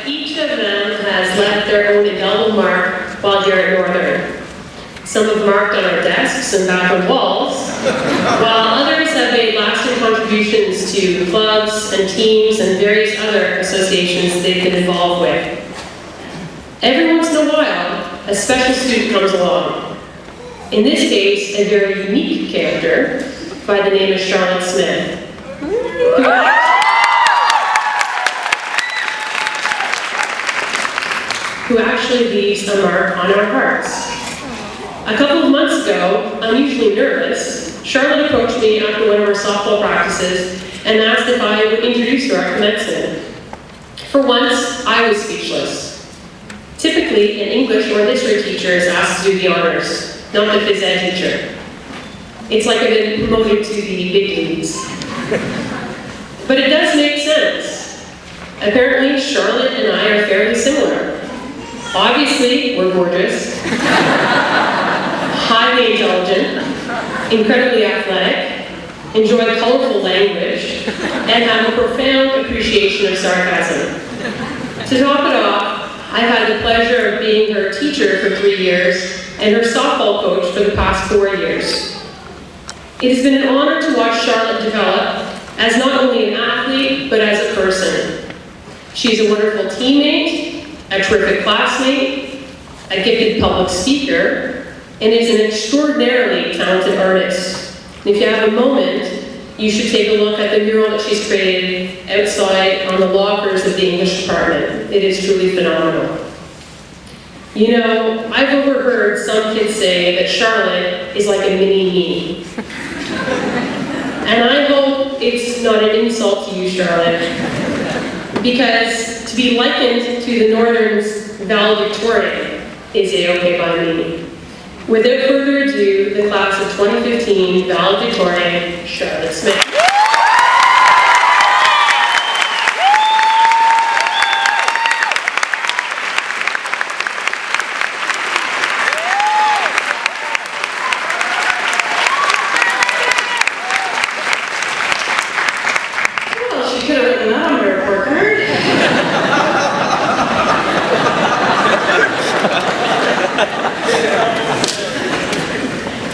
each of them has left their own indelible mark while here at Northern. Some have marked on our desks and back on walls, while others have made lasting contributions to clubs and teams and various other associations they've been involved with. Every once in a while, a special student comes along. In this case, a very unique character by the name of Charlotte Smith, who actually leaves a mark on our hearts. A couple of months ago, unusually nervous, Charlotte approached me after one of our softball practices and asked if I would introduce her at commencement. For once, I was speechless. Typically, an English or history teacher is asked to do the honors, not the phys ed teacher. It's like I've been promoted to the big leagues. But it does make sense. Apparently, Charlotte and I are fairly similar. Obviously, we're gorgeous, highly intelligent, incredibly athletic, enjoy colorful language, and have a profound appreciation of sarcasm. To top it off, I've had the pleasure of being her teacher for 3 years and her softball coach for the past 4 years. It has been an honor to watch Charlotte develop as not only an athlete, but as a person. She's a wonderful teammate, a terrific classmate, a gifted public speaker, and is an extraordinarily talented artist. And if you have a moment, you should take a look at the mural that she's created outside on the lockers of the English department. It is truly phenomenal. You know, I've overheard some kids say that Charlotte is like a mini me. And I hope it's not an insult to you, Charlotte, because to be likened to the Northern's Valedictorian is A-okay by me. Without further ado, the class of 2015 Valedictorian, Charlotte Smith. Well, she could have written that on her report card.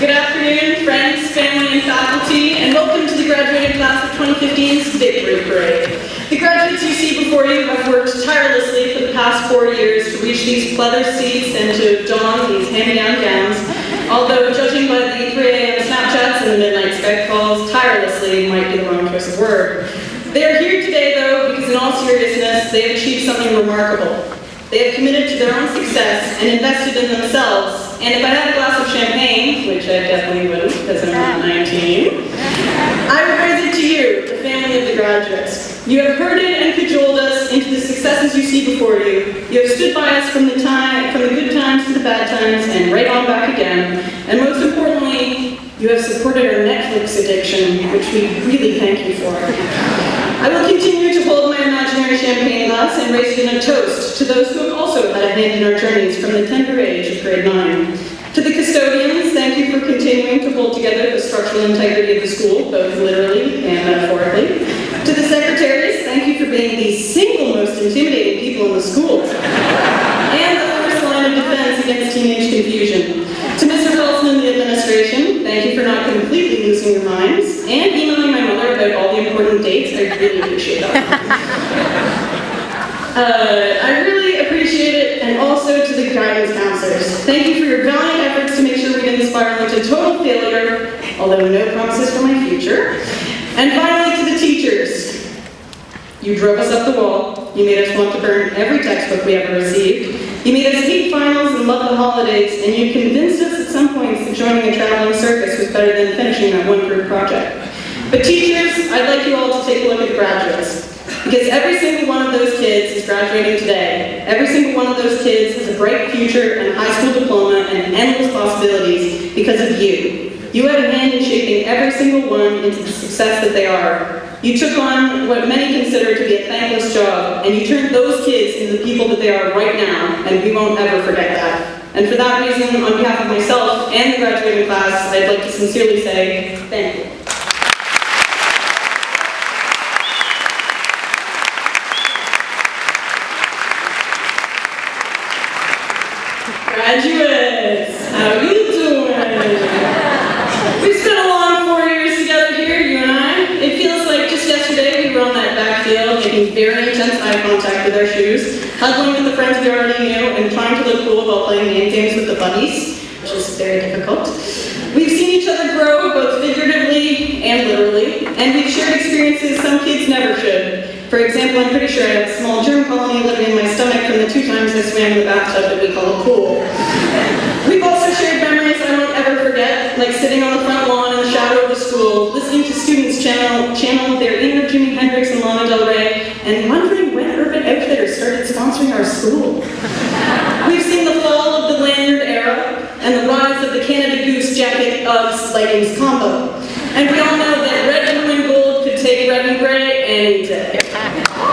Good afternoon, friends, family, and faculty, and welcome to the graduating class of 2015's Victory Parade. The graduates you see before you have worked tirelessly for the past 4 years to reach these pleather seats and to don these hand-me-down gowns, although judging by the 3 a.m. Snapchats and the midnight Skype calls, tirelessly might be the wrong choice of word. They are here today, though, because in all seriousness, they have achieved something remarkable. They have committed to their own success and invested in themselves. And if I had a glass of champagne, which I definitely wouldn't because I'm not 19, I would raise it to you, the family of the graduates. You have herded and cajoled us into the successes you see before you. You have stood by us from the good times to the bad times and right on back again. And most importantly, you have supported our Netflix addiction, which we really thank you for. I will continue to hold my imaginary champagne glass and raise it in a toast to those who have also had a hand in our journeys from the tender age of grade 9. To the custodians, thank you for continuing to hold together the structural integrity of the school, both literally and metaphorically. To the secretaries, thank you for being the single most intimidating people in the school. And the first line of defense against teenage confusion. To Mr. Wilson and the administration, thank you for not completely losing your minds and emailing my mother about all the important dates. I really appreciate that. I really appreciate it, and also to the guidance counselors. Thank you for your valiant efforts to make sure we didn't spiral into total failure, although no promises for my future. And finally, to the teachers. You drove us up the wall. You made us want to burn every textbook we ever received. You made us hate finals and love the holidays, and you convinced us at some points that joining a traveling circus was better than finishing that one group project. But teachers, I'd like you all to take a look at the graduates. Because every single one of those kids is graduating today. Every single one of those kids has a bright future and a high school diploma and endless possibilities because of you. You had a hand in shaping every single one into the success that they are. You took on what many consider to be a thankless job, and you turned those kids into the people that they are right now, and we won't ever forget that. And for that reason, on behalf of myself and the graduating class, I'd like to sincerely say thank you. Graduates, how you doing? We've spent a long 4 years together here, you and I. It feels like just yesterday we were on that backfield making very intense eye contact with our shoes, huddling with the friends we already knew, and trying to look cool while playing name games with the buddies, which is very difficult. We've seen each other grow, both figuratively and literally, and we've shared experiences some kids never should. For example, I'm pretty sure I have a small germ colony living in my stomach from the 2 times I swam in the bathtub that we call a pool. We've also shared memories I won't ever forget, like sitting on the front lawn in the shadow of the school, listening to students channel their inner Jimi Hendrix and Lana Del Rey, and wondering when Urban Outfitters started sponsoring our school. We've seen the fall of the lanyard era, and the rise of the Canada Goose jacket Uggs leggings combo. And we all know that red, blue, and gold could take red and gray any day.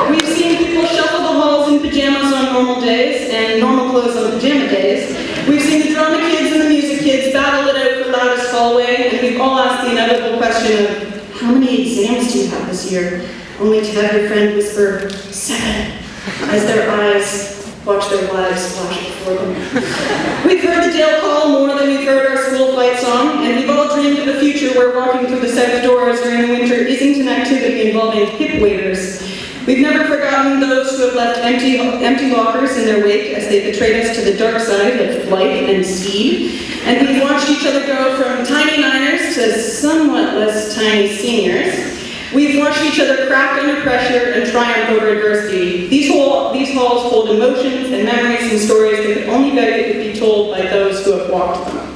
We've seen people shuffle the halls in pajamas on normal days and normal clothes on pajama days. We've seen the drama kids and the music kids battle it out for loudest hallway, and we've all asked the inevitable question of, how many exams do you have this year? Only to have your friend whisper, 7, as their eyes watch their lives flash before them. We've heard the jail call more than we've heard our school fight song, and we've all dreamed of a future where walking through the south doors during the winter isn't an activity involving hip waders. We've never forgotten those who have left empty lockers in their wake as they betrayed us to the dark side of life and speed. And we've watched each other go from tiny niners to somewhat less tiny seniors. We've watched each other crack under pressure and triumph over adversity. These halls hold emotions and memories and stories that could only be told by those who have walked them.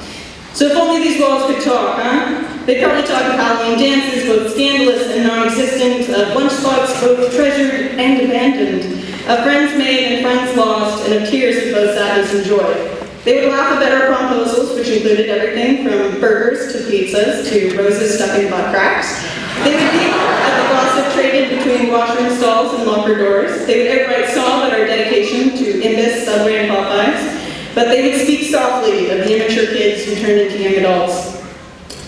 So if only these walls could talk, huh? They'd probably talk of Halloween dances, both scandalous and non-existent, of lunchbox both treasured and abandoned, of friends made and friends lost, and of tears of both sadness and joy. They would laugh about our proposals, which included everything from burgers to pizzas to roses stuck in butt cracks. They would peep at the gossip traded between washroom stalls and locker doors. They would outright sob at our dedication to Imbis, Subway, and Popeyes. But they would speak softly of the immature kids who turned into young adults.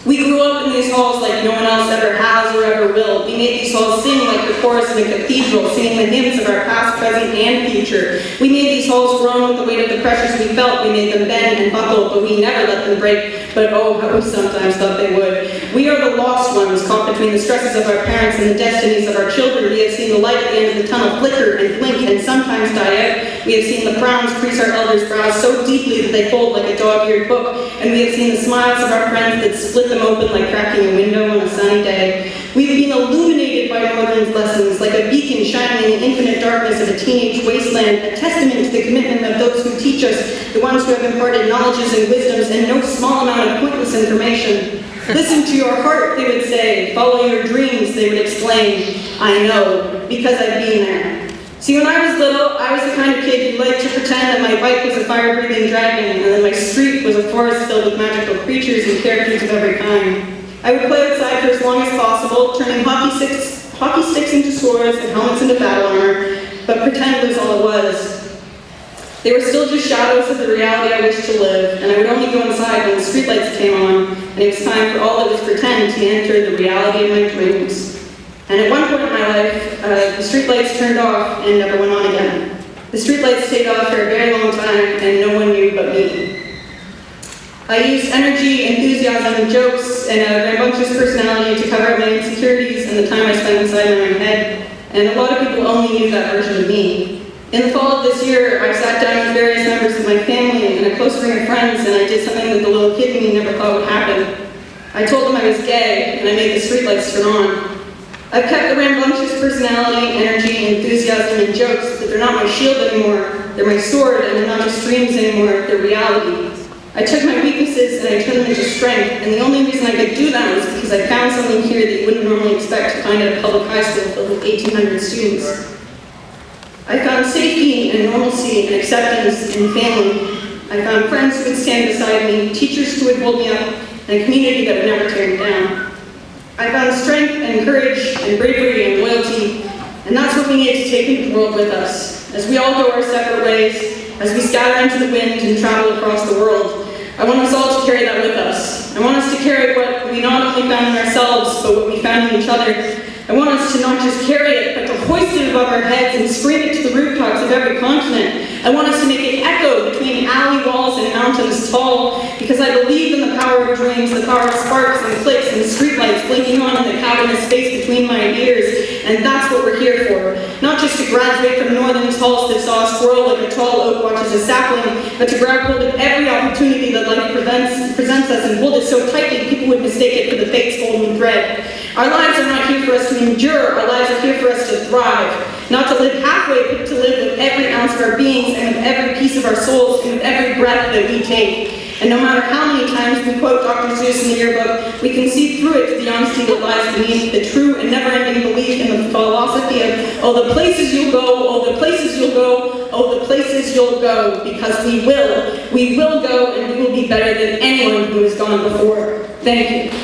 We grew up in these halls like no one else ever has or ever will. We made these halls sing like the chorus in a cathedral, singing the hymns of our past, present, and future. We made these halls groan with the weight of the pressures we felt. We made them bend and buckle, but we never let them break. But oh, how we sometimes thought they would. We are the lost ones, caught between the stresses of our parents and the destinies of our children. We have seen the light at the end of the tunnel flicker and blink and sometimes die out. We have seen the frowns crease our elders' brows so deeply that they fold like a dog-eared book. And we have seen the smiles of our friends that split them open like cracking a window on a sunny day. We have been illuminated by Northern's lessons, like a beacon shining in the infinite darkness of a teenage wasteland, a testament to the commitment of those who teach us, the ones who have imparted knowledges and wisdoms and no small amount of pointless information. Listen to your heart, they would say. Follow your dreams, they would exclaim. I know, because I've been there. See, when I was little, I was the kind of kid who liked to pretend that my bike was a fire-breathing dragon and that my street was a forest filled with magical creatures and characters of every kind. I would play outside for as long as possible, turning hockey sticks into swords and helmets into battle armor, but pretend was all it was. They were still just shadows of the reality I wished to live, and I would only go inside when the streetlights came on, and it was time for all that was pretend to enter the reality of my dreams. And at one point in my life, the streetlights turned off and never went on again. The streetlights stayed off for a very long time, and no one knew but me. I used energy, enthusiasm, jokes, and a rambunctious personality to cover up my insecurities and the time I spent inside my own head, and a lot of people only knew that version of me. In the fall of this year, I sat down with various members of my family and a close ring of friends, and I did something that the little kid in me never thought would happen. I told them I was gay, and I made the streetlights turn on. I've kept the rambunctious personality, energy, enthusiasm, and jokes, but they're not my shield anymore. They're my sword, and they're not just dreams anymore, they're reality. I took my weaknesses and I turned them into strength, and the only reason I could do that was because I found something here that you wouldn't normally expect to find at a public high school filled with 1,800 students. I found safety and normalcy and acceptance in family. I found friends who would stand beside me, teachers who would hold me up, and a community that would never tear me down. I found strength and courage and bravery and loyalty, and that's what we need to take into the world with us. As we all go our separate ways, as we scatter into the wind and travel across the world, I want us all to carry that with us. I want us to carry what we not only found in ourselves, but what we found in each other. I want us to not just carry it, but to hoist it above our heads and scream it to the rooftops of every continent. I want us to make it echo between alley walls and mountains tall, because I believe in the power of dreams, the power of sparks and clicks and streetlights blinking on in the cavernous space between my ears, and that's what we're here for. Not just to graduate from Northern's halls that saw a squirrel like a tall oak watches a sapling, but to grab hold of every opportunity that life presents us and hold it so tightly people would mistake it for the fate's golden thread. Our lives are not here for us to endure, our lives are here for us to thrive. Not to live halfway, but to live with every ounce of our beings and with every piece of our souls and with every breath that we take. And no matter how many times we quote Dr. Seuss in the yearbook, we can see through it to the honesty that lies beneath the true and never-ending belief in the philosophy of, oh, the places you'll go, oh, the places you'll go, oh, the places you'll go, because we will go, and we will be better than anyone who has gone before. Thank you.